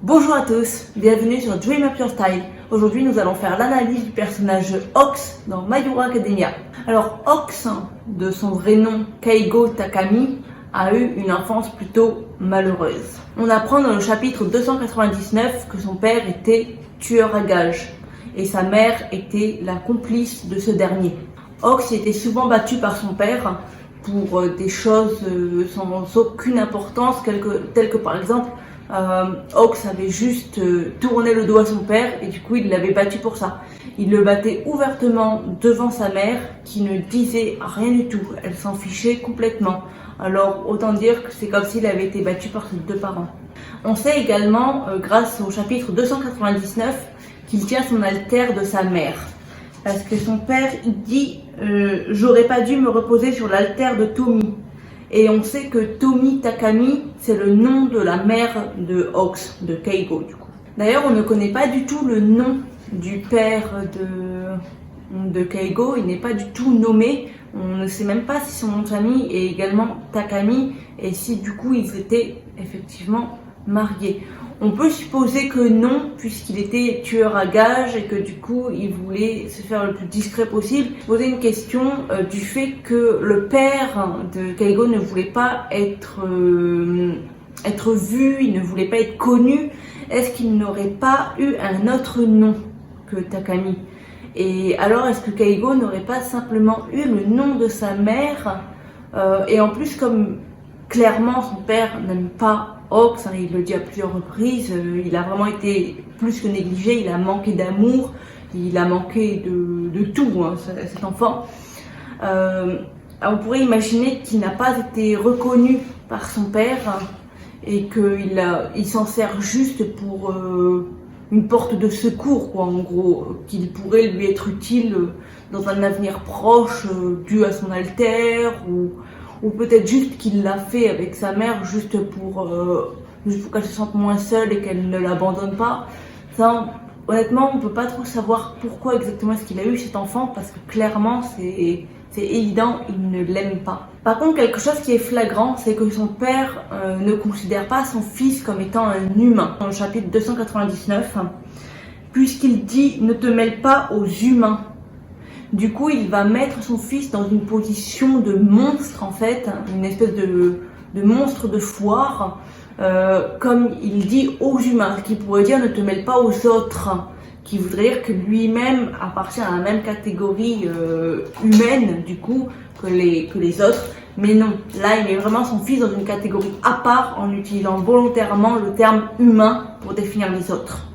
Bonjour à tous, bienvenue sur Dream Up Your Style. Aujourd'hui nous allons faire l'analyse du personnage Ox dans My Hero Academia. Alors Ox, de son vrai nom Keigo Takami, a eu une enfance plutôt malheureuse. On apprend dans le chapitre 299 que son père était tueur à gages et sa mère était la complice de ce dernier. Ox était souvent battu par son père pour des choses sans aucune importance, telles que par exemple Ox avait juste tourné le dos à son père et du coup il l'avait battu pour ça. Il le battait ouvertement devant sa mère qui ne disait rien du tout, elle s'en fichait complètement. Alors autant dire que c'est comme s'il avait été battu par ses deux parents. On sait également, grâce au chapitre 299, qu'il tient son altère de sa mère. Parce que son père il dit j'aurais pas dû me reposer sur l'altère de Tomi. Et on sait que Tomi Takami, c'est le nom de la mère de Ox, de Keigo du coup. D'ailleurs, on ne connaît pas du tout le nom du père de Keigo, il n'est pas du tout nommé. On ne sait même pas si son nom de famille est également Takami et si du coup ils étaient effectivement mariés. On peut supposer que non, puisqu'il était tueur à gages et que du coup il voulait se faire le plus discret possible. Poser une question du fait que le père de Keigo ne voulait pas être vu, il ne voulait pas être connu. Est-ce qu'il n'aurait pas eu un autre nom que Takami? Et alors est-ce que Keigo n'aurait pas simplement eu le nom de sa mère et en plus comme clairement son père n'aime pas Ox, il le dit à plusieurs reprises, il a vraiment été plus que négligé, il a manqué d'amour, il a manqué de tout, cet enfant. On pourrait imaginer qu'il n'a pas été reconnu par son père et qu'il s'en sert juste pour une porte de secours, quoi, en gros, qu'il pourrait lui être utile dans un avenir proche dû à son altère ou peut-être juste qu'il l'a fait avec sa mère juste pour qu'elle se sente moins seule et qu'elle ne l'abandonne pas. Ça, honnêtement, on peut pas trop savoir pourquoi exactement est-ce qu'il a eu cet enfant parce que clairement c'est évident, il ne l'aime pas. Par contre, quelque chose qui est flagrant, c'est que son père ne considère pas son fils comme étant un humain. Dans le chapitre 299, puisqu'il dit « ne te mêle pas aux humains ». Du coup, il va mettre son fils dans une position de monstre, en fait, une espèce de monstre de foire, comme il dit aux humains, ce qui pourrait dire ne te mêle pas aux autres, qui voudrait dire que lui-même appartient à la même catégorie humaine, du coup, que les autres. Mais non, là, il met vraiment son fils dans une catégorie à part en utilisant volontairement le terme humain pour définir les autres.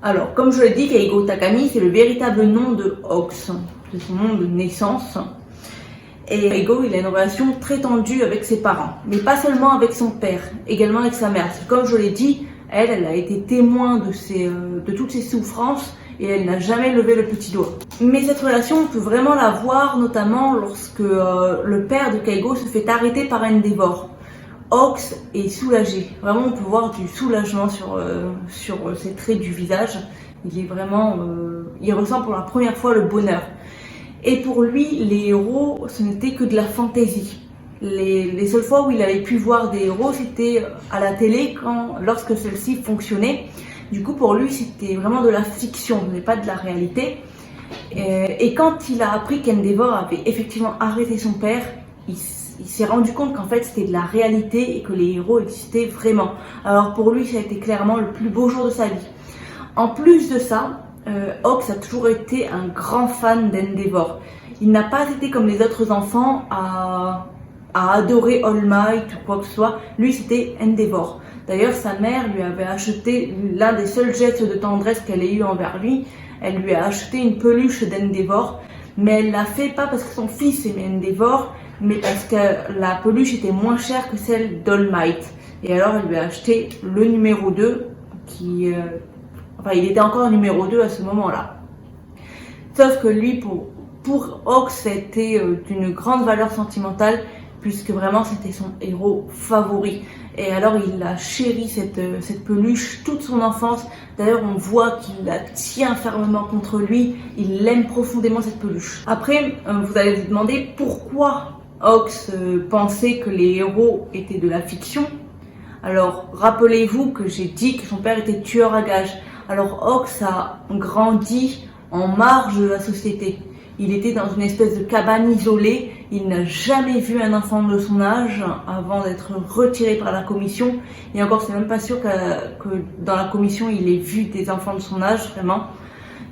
Alors, comme je l'ai dit, Keigo Takami, c'est le véritable nom de Ox, c'est son nom de naissance. Et Keigo, il a une relation très tendue avec ses parents, mais pas seulement avec son père, également avec sa mère. Comme je l'ai dit, elle a été témoin de toutes ses souffrances et elle n'a jamais levé le petit doigt. Mais cette relation, on peut vraiment la voir, notamment lorsque le père de Keigo se fait arrêter par un Endeavor. Ox est soulagé, vraiment on peut voir du soulagement sur ses traits du visage, il est vraiment, il ressent pour la première fois le bonheur. Et pour lui, les héros, ce n'était que de la fantaisie. Les seules fois où il avait pu voir des héros, c'était à la télé, lorsque celle-ci fonctionnait. Du coup, pour lui, c'était vraiment de la fiction, ce n'est pas de la réalité. Et quand il a appris qu'Endeavor avait effectivement arrêté son père, il s'est rendu compte qu'en fait c'était de la réalité et que les héros existaient vraiment. Alors pour lui, ça a été clairement le plus beau jour de sa vie. En plus de ça, Ox a toujours été un grand fan d'Endeavor. Il n'a pas été comme les autres enfants à adorer All Might ou quoi que ce soit. Lui, c'était Endeavor. D'ailleurs, sa mère lui avait acheté l'un des seuls gestes de tendresse qu'elle ait eu envers lui. Elle lui a acheté une peluche d'Endeavor, mais elle l'a fait pas parce que son fils aimait Endeavor, mais parce que la peluche était moins chère que celle d'All Might. Et alors elle lui a acheté le numéro 2, il était encore numéro 2 à ce moment-là. Sauf que lui, pour Ox, c'était d'une grande valeur sentimentale, puisque vraiment c'était son héros favori. Et alors il a chéri cette peluche toute son enfance. D'ailleurs on voit qu'il la tient fermement contre lui, il aime profondément cette peluche. Après, vous allez vous demander pourquoi Ox pensait que les héros étaient de la fiction. Alors, rappelez-vous que j'ai dit que son père était tueur à gages. Alors, Ox a grandi en marge de la société. Il était dans une espèce de cabane isolée. Il n'a jamais vu un enfant de son âge avant d'être retiré par la commission. Et encore, c'est même pas sûr que dans la commission, il ait vu des enfants de son âge, vraiment.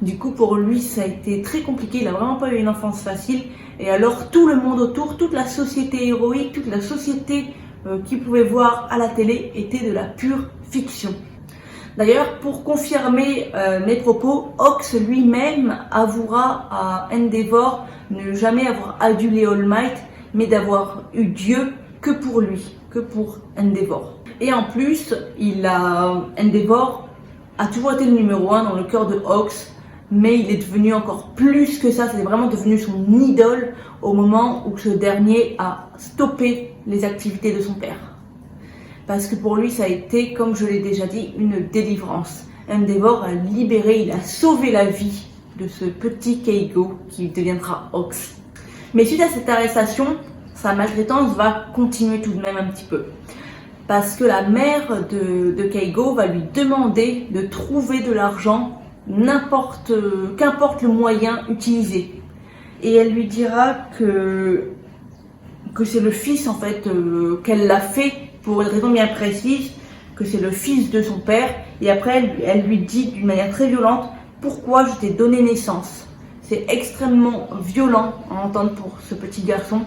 Du coup, pour lui, ça a été très compliqué. Il a vraiment pas eu une enfance facile. Et alors, tout le monde autour, toute la société héroïque, toute la société qu'il pouvait voir à la télé était de la pure fiction. D'ailleurs, pour confirmer mes propos, Ox lui-même avouera à Endeavor ne jamais avoir adulé All Might, mais d'avoir eu Dieu que pour lui, que pour Endeavor. Et en plus, Endeavor a toujours été le numéro 1 dans le cœur de Ox, mais il est devenu encore plus que ça, c'est vraiment devenu son idole au moment où ce dernier a stoppé les activités de son père. Parce que pour lui, ça a été, comme je l'ai déjà dit, une délivrance. Endeavor a libéré, il a sauvé la vie de ce petit Keigo qui deviendra Ox. Mais suite à cette arrestation, sa maltraitance va continuer tout de même un petit peu. Parce que la mère de Keigo va lui demander de trouver de l'argent, qu'importe le moyen utilisé. Et elle lui dira que c'est le fils en fait qu'elle l'a fait pour une raison bien précise, que c'est le fils de son père, et après elle lui dit d'une manière très violente pourquoi je t'ai donné naissance. C'est extrêmement violent à entendre pour ce petit garçon.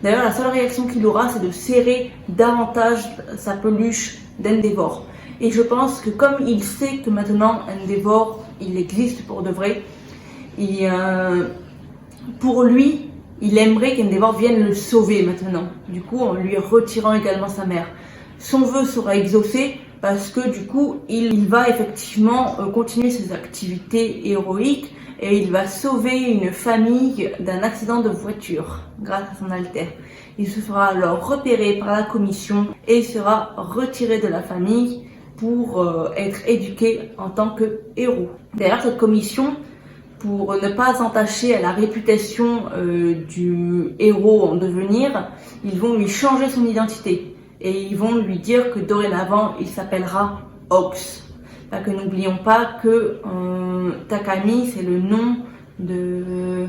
D'ailleurs, la seule réaction qu'il aura, c'est de serrer davantage sa peluche d'Endeavor. Et je pense que comme il sait que maintenant Endeavor, il existe pour de vrai, pour lui, il aimerait qu'Endeavor vienne le sauver maintenant, du coup en lui retirant également sa mère. Son vœu sera exaucé parce que du coup il va effectivement continuer ses activités héroïques et il va sauver une famille d'un accident de voiture grâce à son alter. Il se fera alors repérer par la commission et sera retiré de la famille pour être éduqué en tant que héros. D'ailleurs, cette commission, pour ne pas entacher à la réputation du héros en devenir, ils vont lui changer son identité et ils vont lui dire que dorénavant il s'appellera Ox. Parce que n'oublions pas que Takami, c'est le nom de...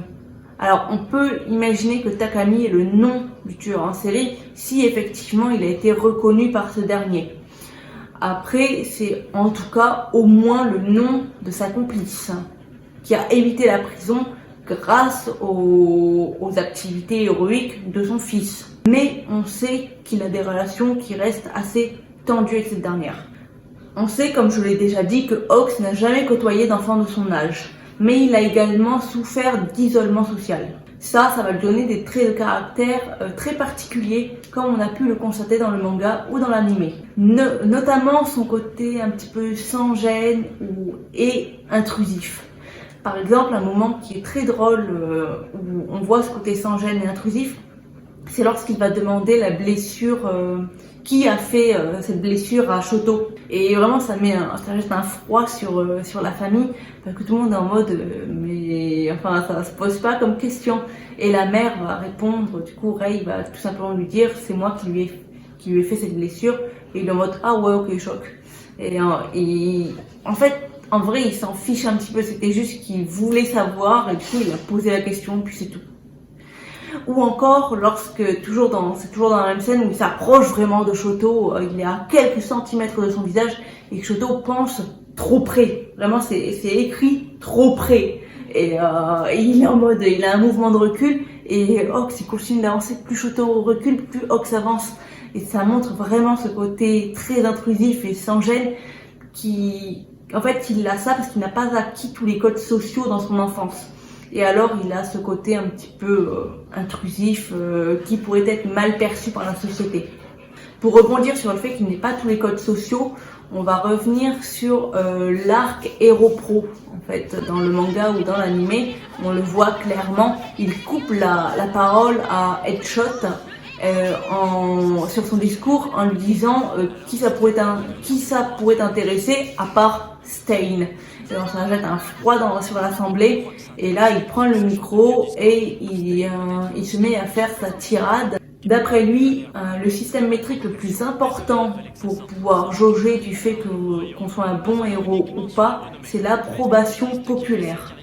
Alors on peut imaginer que Takami est le nom du tueur en série si effectivement il a été reconnu par ce dernier. Après, c'est en tout cas au moins le nom de sa complice qui a évité la prison grâce aux activités héroïques de son fils. Mais on sait qu'il a des relations qui restent assez tendues avec cette dernière. On sait, comme je l'ai déjà dit, que Ox n'a jamais côtoyé d'enfants de son âge, mais il a également souffert d'isolement social. Ça va lui donner des traits de caractère très particuliers, comme on a pu le constater dans le manga ou dans l'anime. Notamment son côté un petit peu sans gêne et intrusif. Par exemple, un moment qui est très drôle, où on voit ce côté sans gêne et intrusif, c'est lorsqu'il va demander la blessure, qui a fait cette blessure à Shoto. Et vraiment, ça jette un froid sur la famille, parce que tout le monde est en mode, mais enfin, ça se pose pas comme question. Et la mère va répondre, du coup, Rei va tout simplement lui dire, c'est moi qui lui ai fait cette blessure. Et il est en mode, ah ouais, ok, choc. Et en fait, en vrai, il s'en fiche un petit peu, c'était juste qu'il voulait savoir, et du coup, il a posé la question, puis c'est tout. Ou encore, c'est toujours dans la même scène où il s'approche vraiment de Shoto, il est à quelques centimètres de son visage, et que Shoto pense trop près. Vraiment, c'est écrit trop près. Et il est en mode, il a un mouvement de recul, et Ox, il continue d'avancer, plus Shoto recule, plus Ox avance. Et ça montre vraiment ce côté très intrusif et sans gêne en fait, il a ça parce qu'il n'a pas acquis tous les codes sociaux dans son enfance. Et alors, il a ce côté un petit peu intrusif qui pourrait être mal perçu par la société. Pour rebondir sur le fait qu'il n'ait pas tous les codes sociaux, on va revenir sur l'arc Hero Pro. En fait, dans le manga ou dans l'anime, on le voit clairement, il coupe la parole à Headshot sur son discours en lui disant qui ça pourrait intéresser à part Stain. Et on s'en jette un froid sur l'assemblée et là il prend le micro et il se met à faire sa tirade D'après lui, le système métrique le plus important pour pouvoir jauger du fait qu'on soit un bon héros ou pas, c'est l'approbation populaire.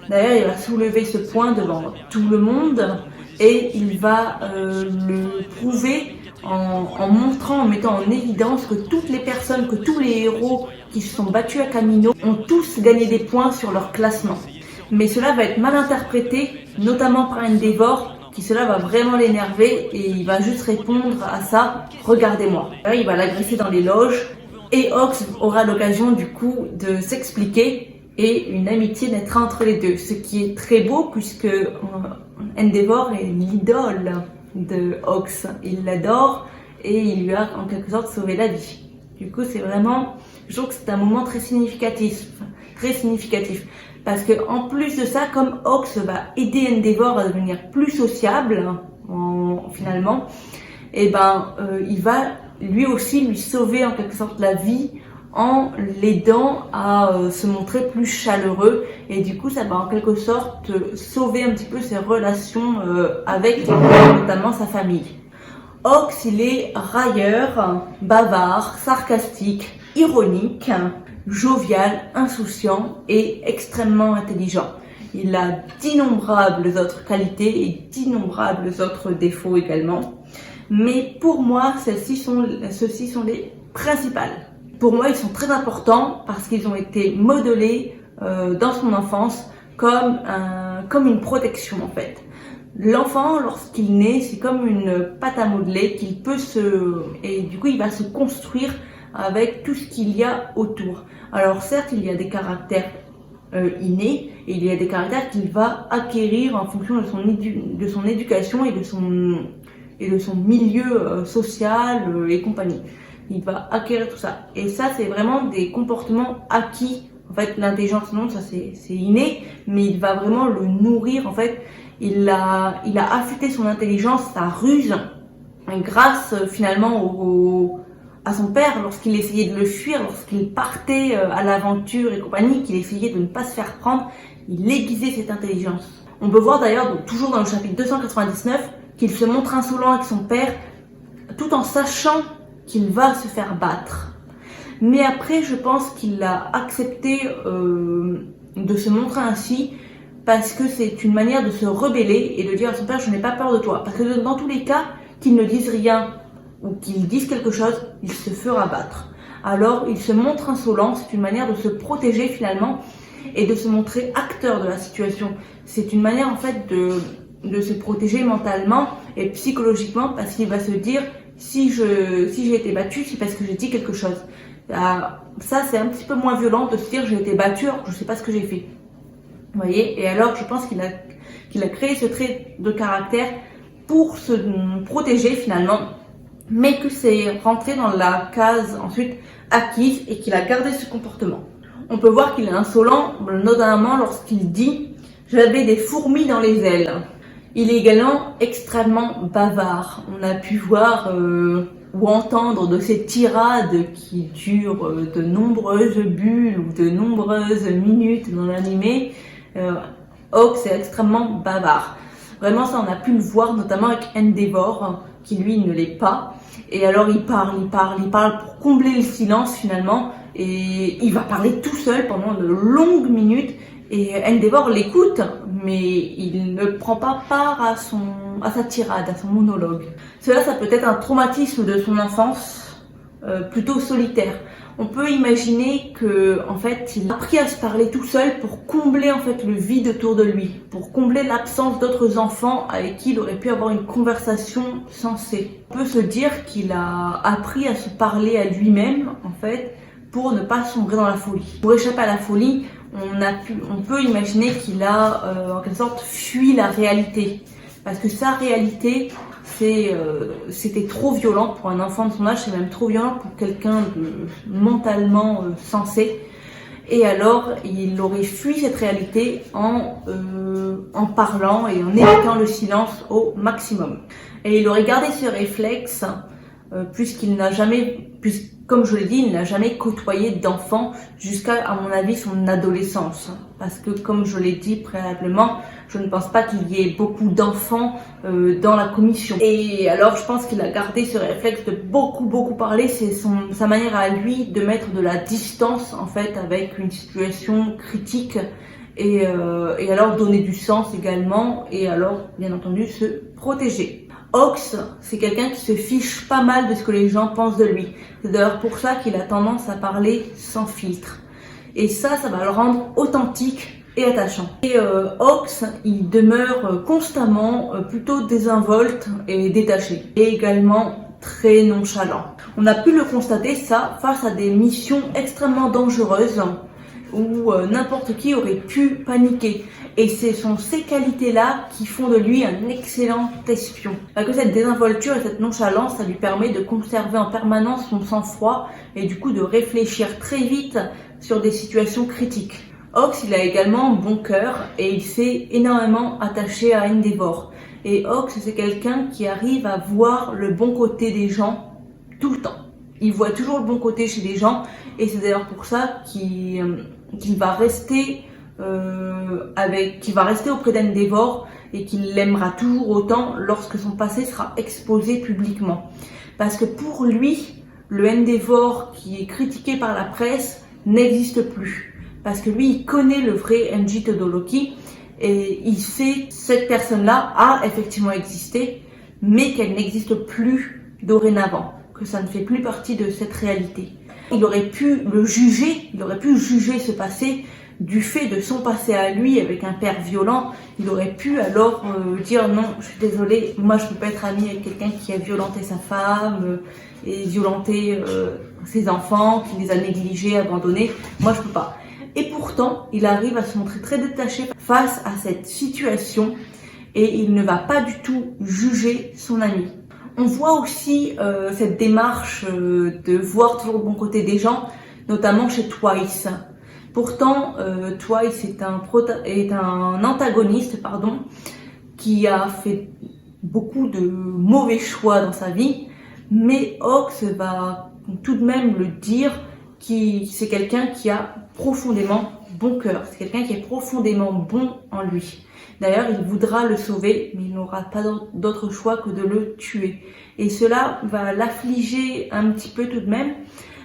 D'ailleurs, il va soulever ce point devant tout le monde et il va le prouver en montrant, en mettant en évidence que toutes les personnes, que tous les héros qui se sont battus à Camino ont tous gagné des points sur leur classement. Mais cela va être mal interprété, notamment par Endeavor, qui cela va vraiment l'énerver et il va juste répondre à ça, regardez-moi. Il va l'agresser dans les loges et Ox aura l'occasion du coup de s'expliquer et une amitié naîtra entre les deux, ce qui est très beau puisque Endeavor est l'idole de Ox, il l'adore et il lui a en quelque sorte sauvé la vie. Du coup c'est vraiment, je trouve que c'est un moment très significatif parce que en plus de ça, comme Ox va aider Endeavor à devenir plus sociable finalement, et il va lui aussi lui sauver en quelque sorte la vie en l'aidant à se montrer plus chaleureux et du coup ça va en quelque sorte sauver un petit peu ses relations avec notamment sa famille. Ox, il est railleur, bavard, sarcastique, ironique, jovial, insouciant et extrêmement intelligent. Il a d'innombrables autres qualités et d'innombrables autres défauts également. Mais pour moi, ceux-ci sont les principales. Pour moi, ils sont très importants parce qu'ils ont été modelés dans son enfance comme une protection en fait. L'enfant, lorsqu'il naît, c'est comme une pâte à modeler et du coup, il va se construire avec tout ce qu'il y a autour. Alors certes, il y a des caractères innés et il y a des caractères qu'il va acquérir en fonction de son éducation et de son milieu social et compagnie. Il va acquérir tout ça. Et ça, c'est vraiment des comportements acquis. En fait, l'intelligence, non, ça c'est inné, mais il va vraiment le nourrir. En fait, il a affûté son intelligence, sa ruse, grâce finalement à son père lorsqu'il essayait de le fuir, lorsqu'il partait à l'aventure et compagnie, qu'il essayait de ne pas se faire prendre, il aiguisait cette intelligence. On peut voir d'ailleurs, toujours dans le chapitre 299, qu'il se montre insolent avec son père, tout en sachant qu'il va se faire battre. Mais après, je pense qu'il a accepté de se montrer ainsi parce que c'est une manière de se rebeller et de dire à son père, je n'ai pas peur de toi. Parce que dans tous les cas, qu'il ne dise rien ou qu'il dise quelque chose, il se fera battre. Alors, il se montre insolent, c'est une manière de se protéger finalement et de se montrer acteur de la situation. C'est une manière en fait de se protéger mentalement et psychologiquement parce qu'il va se dire, si j'ai été battu, c'est parce que j'ai dit quelque chose. Ça, c'est un petit peu moins violent de se dire j'ai été battu alors que je sais pas ce que j'ai fait. Vous voyez? Et alors, je pense qu'il a créé ce trait de caractère pour se protéger finalement, mais que c'est rentré dans la case ensuite acquise et qu'il a gardé ce comportement. On peut voir qu'il est insolent, notamment lorsqu'il dit « j'avais des fourmis dans les ailes ». Il est également extrêmement bavard. On a pu voir ou entendre de ces tirades qui durent de nombreuses bulles ou de nombreuses minutes dans l'animé. Ox est extrêmement bavard. Vraiment, ça, on a pu le voir notamment avec Endeavor, qui lui ne l'est pas. Et alors, il parle pour combler le silence finalement. Et il va parler tout seul pendant de longues minutes. Et Endeavor l'écoute, mais il ne prend pas part à sa tirade, à son monologue. Cela, ça peut être un traumatisme de son enfance, plutôt solitaire. On peut imaginer que, en fait, il a appris à se parler tout seul pour combler en fait le vide autour de lui, pour combler l'absence d'autres enfants avec qui il aurait pu avoir une conversation sensée. On peut se dire qu'il a appris à se parler à lui-même, en fait, pour ne pas sombrer dans la folie. Pour échapper à la folie, on peut imaginer qu'il a en quelque sorte fui la réalité, parce que sa réalité c'était trop violent pour un enfant de son âge, c'est même trop violent pour quelqu'un de mentalement sensé. Et alors il aurait fui cette réalité en parlant et en évitant le silence au maximum. Et il aurait gardé ce réflexe puisqu'il n'a jamais puisque, comme je l'ai dit, il n'a jamais côtoyé d'enfant jusqu'à, à mon avis, son adolescence. Parce que, comme je l'ai dit préalablement, je ne pense pas qu'il y ait beaucoup d'enfants dans la commission. Et alors, je pense qu'il a gardé ce réflexe de beaucoup parler. C'est sa manière à lui de mettre de la distance, en fait, avec une situation critique. Et alors donner du sens également. Et alors, bien entendu, se protéger. Ox, c'est quelqu'un qui se fiche pas mal de ce que les gens pensent de lui. C'est d'ailleurs pour ça qu'il a tendance à parler sans filtre. Et ça va le rendre authentique et attachant. Et Ox, il demeure constamment plutôt désinvolte et détaché. Et également très nonchalant. On a pu le constater ça face à des missions extrêmement dangereuses où n'importe qui aurait pu paniquer. Et ce sont ces qualités-là qui font de lui un excellent espion. Parce que cette désinvolture et cette nonchalance, ça lui permet de conserver en permanence son sang-froid et du coup de réfléchir très vite sur des situations critiques. Ox, il a également un bon cœur et il s'est énormément attaché à Endeavor. Et Ox, c'est quelqu'un qui arrive à voir le bon côté des gens tout le temps. Il voit toujours le bon côté chez les gens et c'est d'ailleurs pour ça qu'il va rester auprès d'Endeavor et qu'il l'aimera toujours autant lorsque son passé sera exposé publiquement. Parce que pour lui, le Endeavor qui est critiqué par la presse n'existe plus. Parce que lui, il connaît le vrai Enji Todoroki et il sait que cette personne-là a effectivement existé, mais qu'elle n'existe plus dorénavant, que ça ne fait plus partie de cette réalité. Il aurait pu le juger, il aurait pu juger ce passé du fait de son passé à lui avec un père violent. Il aurait pu alors dire non, je suis désolée, moi je peux pas être ami avec quelqu'un qui a violenté sa femme et violenté ses enfants, qui les a négligés, abandonnés, moi je peux pas. Et pourtant, il arrive à se montrer très détaché face à cette situation et il ne va pas du tout juger son ami. On voit aussi cette démarche de voir toujours le bon côté des gens, notamment chez Twice. Pourtant, Twice est un antagoniste, qui a fait beaucoup de mauvais choix dans sa vie, mais Ox va tout de même le dire, c'est quelqu'un qui a profondément bon cœur, c'est quelqu'un qui est profondément bon en lui. D'ailleurs, il voudra le sauver, mais il n'aura pas d'autre choix que de le tuer. Et cela va l'affliger un petit peu tout de même,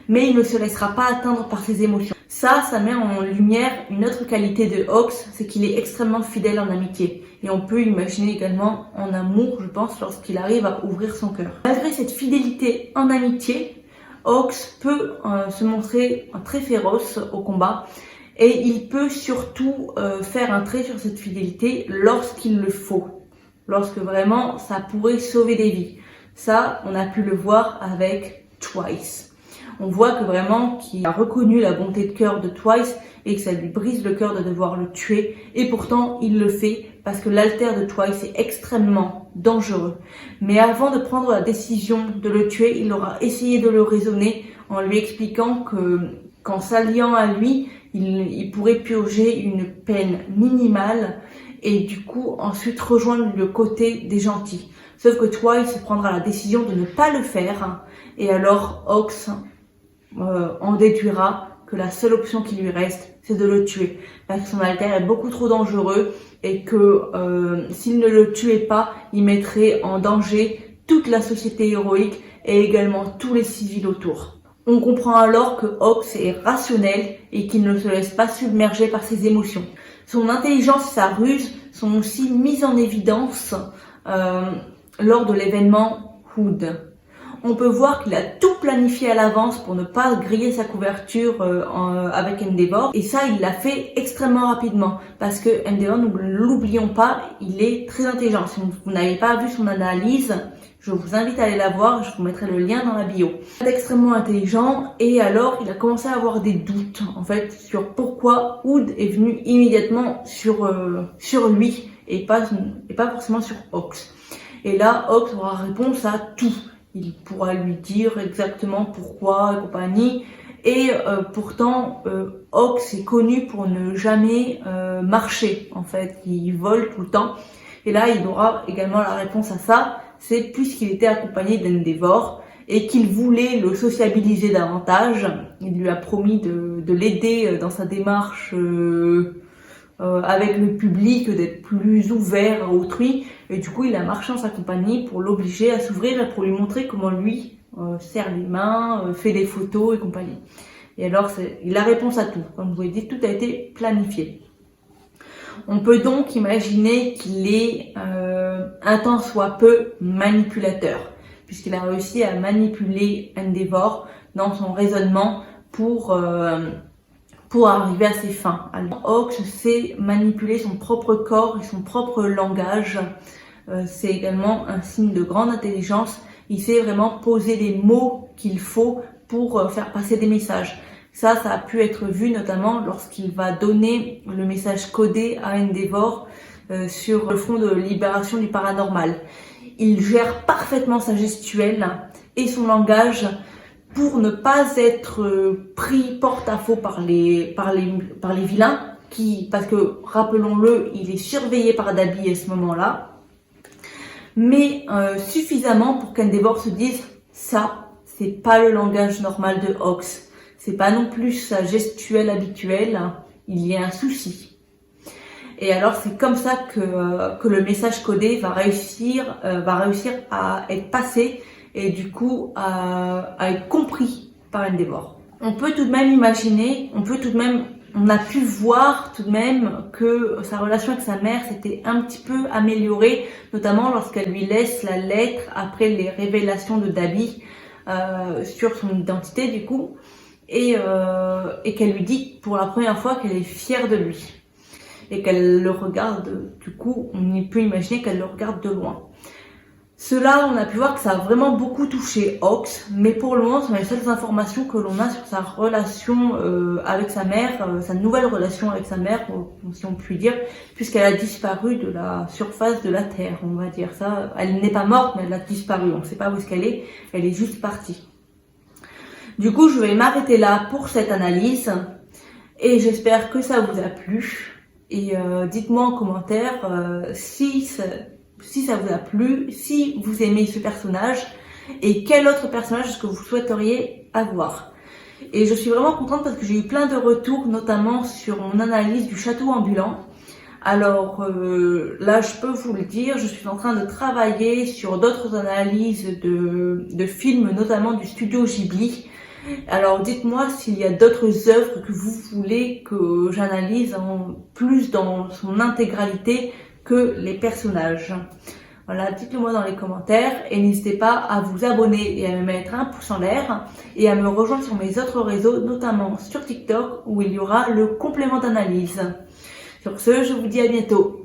mais il ne se laissera pas atteindre par ses émotions. Ça met en lumière une autre qualité de Ox, c'est qu'il est extrêmement fidèle en amitié. Et on peut imaginer également en amour, je pense, lorsqu'il arrive à ouvrir son cœur. Malgré cette fidélité en amitié, Ox peut se montrer très féroce au combat. Et il peut surtout faire un trait sur cette fidélité lorsqu'il le faut. Lorsque vraiment ça pourrait sauver des vies. Ça, on a pu le voir avec Twice. On voit que vraiment qu'il a reconnu la bonté de cœur de Twice et que ça lui brise le cœur de devoir le tuer. Et pourtant, il le fait parce que l'alter de Twice est extrêmement dangereux. Mais avant de prendre la décision de le tuer, il aura essayé de le raisonner en lui expliquant qu'en s'alliant à lui, il pourrait purger une peine minimale et du coup ensuite rejoindre le côté des gentils. Sauf que Twice prendra la décision de ne pas le faire et alors Ox en déduira que la seule option qui lui reste, c'est de le tuer. Parce que son alter est beaucoup trop dangereux et que s'il ne le tuait pas, il mettrait en danger toute la société héroïque et également tous les civils autour. On comprend alors que Ox est rationnel et qu'il ne se laisse pas submerger par ses émotions. Son intelligence et sa ruse sont aussi mises en évidence lors de l'événement Hood. On peut voir qu'il a tout planifié à l'avance pour ne pas griller sa couverture avec Endeavor. Et ça, il l'a fait extrêmement rapidement. Parce que Endeavor, ne l'oublions pas, il est très intelligent. Si vous n'avez pas vu son analyse, je vous invite à aller la voir, je vous mettrai le lien dans la bio. Il est extrêmement intelligent et alors il a commencé à avoir des doutes en fait sur pourquoi Hood est venu immédiatement sur lui et pas forcément sur Ox. Et là, Ox aura réponse à tout. Il pourra lui dire exactement pourquoi et compagnie. Et pourtant, Ox est connu pour ne jamais marcher en fait. Il vole tout le temps. Et là, il aura également la réponse à ça. C'est puisqu'il était accompagné d'Endeavor. et qu'il voulait le sociabiliser davantage. Il lui a promis de l'aider dans sa démarche avec le public, d'être plus ouvert à autrui, et du coup il a marché en sa compagnie pour l'obliger à s'ouvrir et pour lui montrer comment lui serre les mains, fait des photos et compagnie. Et alors il a réponse à tout, comme je vous l'ai dit, tout a été planifié. On peut donc imaginer qu'il est un tant soit peu manipulateur, puisqu'il a réussi à manipuler Endeavor dans son raisonnement pour arriver à ses fins. Alors, Hawks sait manipuler son propre corps et son propre langage. C'est également un signe de grande intelligence. Il sait vraiment poser les mots qu'il faut pour faire passer des messages. Ça a pu être vu notamment lorsqu'il va donner le message codé à Endeavor sur le front de libération du paranormal. Il gère parfaitement sa gestuelle et son langage pour ne pas être pris porte-à-faux par les vilains, parce que, rappelons-le, il est surveillé par Dabi à ce moment-là, mais suffisamment pour qu'Endeavor se dise « ça, c'est pas le langage normal de Hawks, c'est pas non plus sa gestuelle habituelle, il y a un souci ». Et alors c'est comme ça que le message codé va réussir à être passé et du coup à être compris par Endeavor. On peut tout de même imaginer, on a pu voir tout de même que sa relation avec sa mère s'était un petit peu améliorée, notamment lorsqu'elle lui laisse la lettre après les révélations de Dabi sur son identité du coup, et qu'elle lui dit pour la première fois qu'elle est fière de lui et qu'elle le regarde, du coup on peut imaginer qu'elle le regarde de loin. Cela, on a pu voir que ça a vraiment beaucoup touché Hawks, mais pour le moment, ce sont les seules informations que l'on a sur sa relation avec sa mère, sa nouvelle relation avec sa mère, si on peut dire, puisqu'elle a disparu de la surface de la Terre, on va dire ça. Elle n'est pas morte, mais elle a disparu, on ne sait pas où est-ce qu'elle est, elle est juste partie. Du coup, je vais m'arrêter là pour cette analyse, et j'espère que ça vous a plu. Et dites-moi en commentaire si ça vous a plu, si vous aimez ce personnage et quel autre personnage est-ce que vous souhaiteriez avoir. Et je suis vraiment contente parce que j'ai eu plein de retours, notamment sur mon analyse du château ambulant. Alors là, je peux vous le dire, je suis en train de travailler sur d'autres analyses de films, notamment du studio Ghibli. Alors dites-moi s'il y a d'autres œuvres que vous voulez que j'analyse plus dans son intégralité que les personnages. Voilà, dites-le moi dans les commentaires et n'hésitez pas à vous abonner et à me mettre un pouce en l'air et à me rejoindre sur mes autres réseaux, notamment sur TikTok où il y aura le complément d'analyse. Sur ce, je vous dis à bientôt.